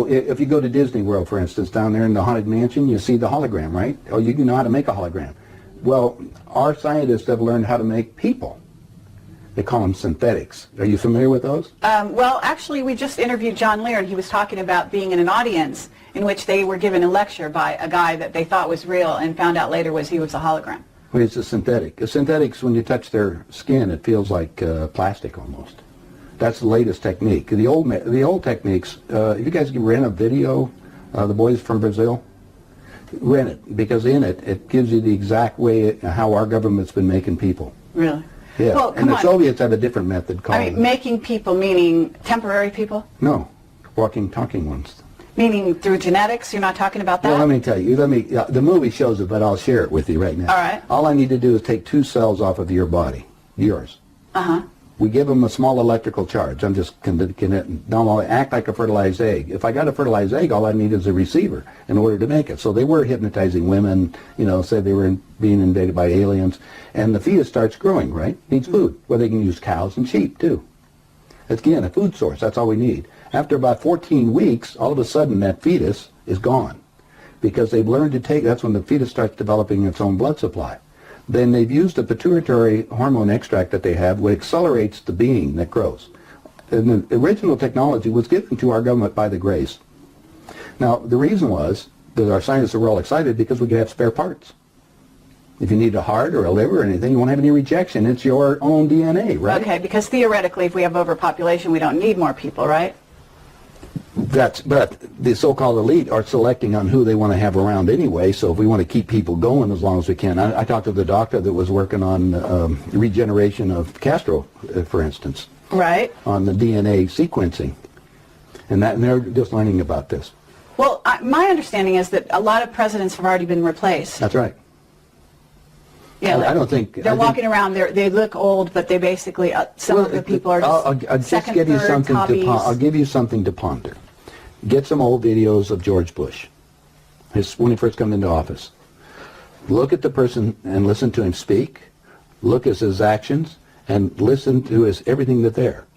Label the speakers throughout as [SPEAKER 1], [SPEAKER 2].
[SPEAKER 1] If you go to Disney World, for instance, down there in the Haunted Mansion, you see the hologram, right? Oh, you know how to make a hologram. Well, our scientists have learned how to make people. They call them synthetics. Are you familiar with those?
[SPEAKER 2] Well, actually, we just interviewed John Lear, and he was talking about being in an audience in which they were given a lecture by a guy that they thought was real and found out later he was a hologram.
[SPEAKER 1] Well, it's a synthetic. A synthetics, when you touch their skin, it feels like plastic almost. That's the latest technique. The old techniques, if you guys can rent a video, the boys from Brazil, rent it, because in it, it gives you the exact way how our government's been making people.
[SPEAKER 2] Really?
[SPEAKER 1] Yeah,
[SPEAKER 2] well,
[SPEAKER 1] and the Soviets have a different method called...
[SPEAKER 2] I mean, making people meaning temporary people?
[SPEAKER 1] No, walking, talking ones.
[SPEAKER 2] Meaning through genetics? You're not talking about that?
[SPEAKER 1] Well, let me tell you. The movie shows it, but I'll share it with you right now.
[SPEAKER 2] All right.
[SPEAKER 1] All I need to do is take 2 cells off of your body, yours.
[SPEAKER 2] Uh-huh.
[SPEAKER 1] We give them a small electrical charge. I'm just don't act like a fertilized egg. If I got a fertilized egg, all I need is a receiver in order to make it. So they were hypnotizing women, said they were being invaded by aliens, and the fetus starts growing, right? Needs food. Well, they can use cows and sheep too. It's, again, a food source. That's all we need. After about 14 weeks, all of a sudden that fetus is gone, because they've learned to take. That's when the fetus starts developing its own blood supply. Then they've used a pituitary hormone extract that they have, which accelerates the being that grows. And the original technology was given to our government by the Grace. Now, the reason was that our scientists were all excited because we could have spare parts. If you need a heart or a liver or anything, you won't have any rejection. It's your own DNA, right?
[SPEAKER 2] Okay, because theoretically, if we have overpopulation, we don't need more people, right?
[SPEAKER 1] But the so-called elite are selecting on who they want to have around anyway, so if we want to keep people going as long as we can. I talked to the doctor that was working on regeneration of Castro, for instance.
[SPEAKER 2] Right. On
[SPEAKER 1] the DNA sequencing. And they're just learning about this.
[SPEAKER 2] Well, my understanding is that a lot of presidents have already been replaced.
[SPEAKER 1] That's right.
[SPEAKER 2] Yeah,
[SPEAKER 1] I don't think...
[SPEAKER 2] They're walking around, they look old, but they basically, some of the people are just
[SPEAKER 1] I'll
[SPEAKER 2] second,
[SPEAKER 1] give you
[SPEAKER 2] third
[SPEAKER 1] something
[SPEAKER 2] copies.
[SPEAKER 1] I'll give you something to ponder. Get some old videos of George Bush, when he first came into office. Look at the person and listen to him speak. Look at his actions and listen to everything that's there.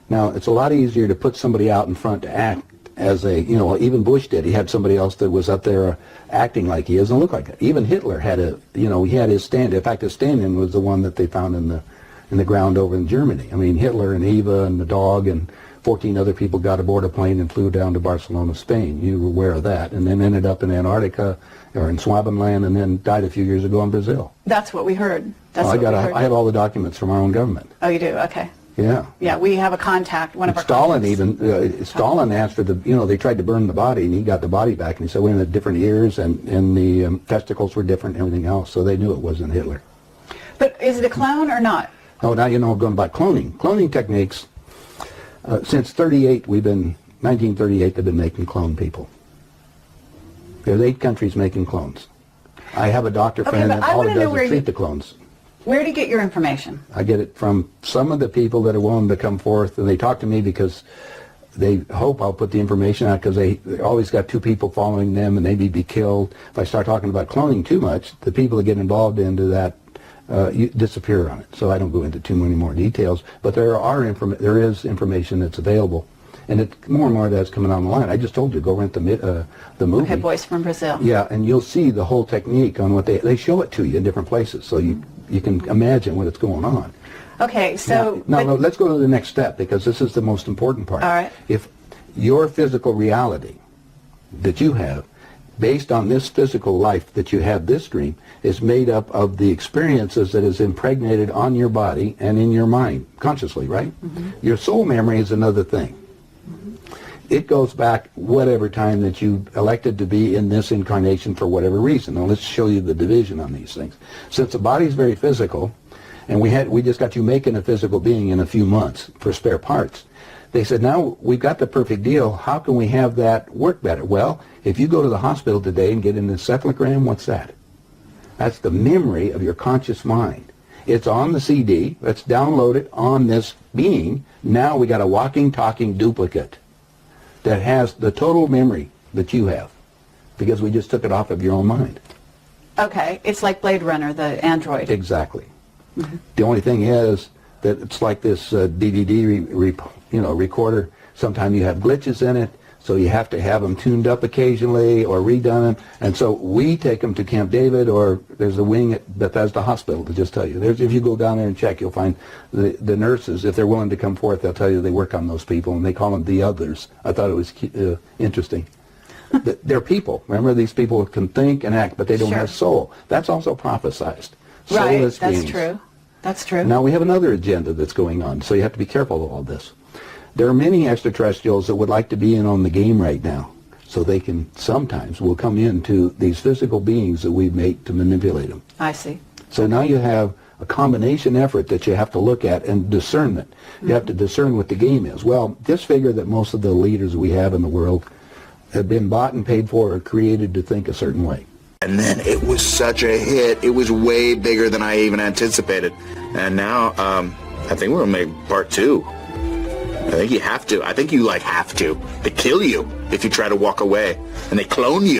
[SPEAKER 1] Now, it's a lot easier to put somebody out in front to act as even Bush did. He had somebody else that was up there acting like he is and look like it. Even Hitler had he had his stand. In fact, his stand-in was the one that they found in the ground over in Germany. I mean, Hitler and Eva and the dog and 14 other people got aboard a plane and flew down to Barcelona, Spain. You were aware of that. And then ended up in Antarctica or in Swabenland and then died a few years ago in Brazil.
[SPEAKER 2] That's what we heard.
[SPEAKER 1] I have all the documents from our own government.
[SPEAKER 2] Oh, you do? Okay.
[SPEAKER 1] Yeah.
[SPEAKER 2] Yeah, we have a contact, one of our
[SPEAKER 1] Stalin
[SPEAKER 2] contacts.
[SPEAKER 1] Stalin asked for they tried to burn the body, and he got the body back, and he said we had different ears, and the testicles were different and everything else, so they knew it wasn't Hitler.
[SPEAKER 2] But is it a clone or not?
[SPEAKER 1] Oh, now I'm going about cloning. Cloning techniques, since 1938, they've been making clone people. There's 8 countries making clones. I have a doctor friend that all he does is treat the clones.
[SPEAKER 2] Where do you get your information?
[SPEAKER 1] I get it from some of the people that are willing to come forth, and they talk to me because they hope I'll put the information out, because they always got 2 people following them and they may be killed. If I start talking about cloning too much, the people that get involved into that disappear on it. So I don't go into too many more details, but there is information that's available. And more and more of that's coming on the line. I just told you, go rent the movie.
[SPEAKER 2] Okay, Boys from Brazil.
[SPEAKER 1] Yeah, and you'll see the whole technique on what they show it to you in different places, so you can imagine what's going on.
[SPEAKER 2] Okay, so...
[SPEAKER 1] Now, let's go to the next step, because this is the most important part.
[SPEAKER 2] All right.
[SPEAKER 1] If your physical reality that you have, based on this physical life that you have, this dream, is made up of the experiences that is impregnated on your body and in your mind, consciously, right? Mm-hmm. Your soul memory is another thing. It goes back whatever time that you elected to be in this incarnation for whatever reason. Now let's show you the division on these things. Since the body is very physical, and we just got you making a physical being in a few months for spare parts, they said, now we've got the perfect deal. How can we have that work better? Well, if you go to the hospital today and get an encephalogram, what's that? That's the memory of your conscious mind. It's on the CD. Let's download it on this being. Now we got a walking, talking duplicate that has the total memory that you have, because we just took it off of your own mind.
[SPEAKER 2] Okay, it's like Blade Runner, the android.
[SPEAKER 1] Exactly. Mm-hmm. The only thing is that it's like this DVD recorder. Sometimes you have glitches in it. So you have to have them tuned up occasionally or redone. And so we take them to Camp David, or there's a wing at Bethesda Hospital to just tell you. If you go down there and check, you'll find the nurses, if they're willing to come forth, they'll tell you they work on those people, and they call them the others. I thought it was interesting. They're people. Remember, these people can think and act, but they don't have soul. That's also prophesized.
[SPEAKER 2] Right,
[SPEAKER 1] Soulless
[SPEAKER 2] that's
[SPEAKER 1] beings.
[SPEAKER 2] true. That's true.
[SPEAKER 1] Now we have another agenda that's going on, so you have to be careful of all this. There are many extraterrestrials that would like to be in on the game right now, so they can sometimes will come into these physical beings that we've made to manipulate them.
[SPEAKER 2] I see.
[SPEAKER 1] So now you have a combination effort that you have to look at, and discernment. You have to discern what the game is. Well, just figure that most of the leaders we have in the world have been bought and paid for or created to think a certain way.
[SPEAKER 3] And then it was such a hit. It was way bigger than I even anticipated. And now, I think we're going to make part 2. I think you have to. I think you, have to. They kill you if you try to walk away. And they clone you.